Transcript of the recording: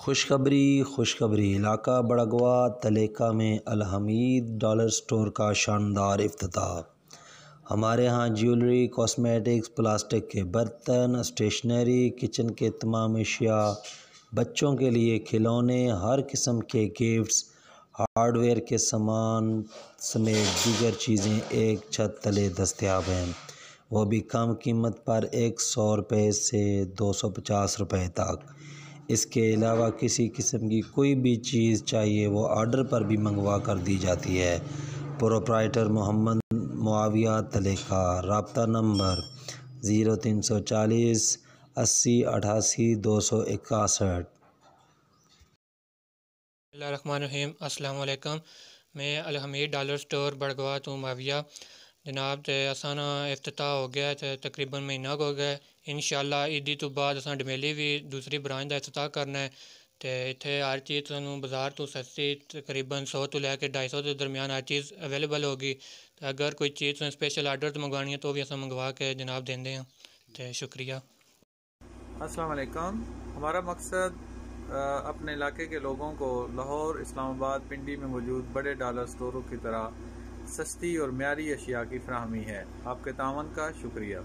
खुशखबरी इलाका बड़गवा तलेका में अल-हमीद डॉलर स्टोर का शानदार इफ्तिताह। हमारे यहाँ ज्वेलरी, कॉस्मेटिक्स, प्लास्टिक के बर्तन, स्टेशनरी, किचन के तमाम अशिया, बच्चों के लिए खिलौने, हर किस्म के गिफ्ट्स, हार्डवेयर के सामान समेत दीगर चीज़ें एक छत तले दस्तयाब हैं, वो भी कम कीमत पर 100 रुपये से 250 रुपये तक। इसके अलावा किसी किस्म की कोई भी चीज़ चाहिए वो ऑर्डर पर भी मंगवा कर दी जाती है। प्रोप्राइटर मोहम्मद मुआविया तलेका। रब्ता नंबर 0340 80 88 261। बिस्मिल्लाहिर्रहमानिर्रहीम। अस्सलाम वालेकुम। मैं अल-हमीद डॉलर स्टोर बड़गवा तो मुआविया जनाब ते असाना इफ्तिताह हो गया ते तकरीबन महीना हो गया। इंशाअल्लाह ईदी तो बाद असां डमेली भी दूसरी ब्रांच का इफ्तिताह करना है। तो इत्थे हर चीज़ तुहानू बाज़ार तो सस्ती तकरीबन 100 तो लैके 250 के दरमियान हर चीज़ अवेलेबल होगी। तो अगर कोई चीज़ तुसें स्पेशल आर्डर तो मंगवानी है तो भी असां मंगवा के जनाब देंदे हैं। तो शुक्रिया। अस्सलाम वालेकुम। हमारा मकसद अपने इलाके के लोगों को लाहौर, इस्लामाबाद, पिंडी में मौजूद बड़े डॉलर स्टोरों की तरह सस्ती और म्यारी अशिया की फराहमी है। आपके तावन का शुक्रिया।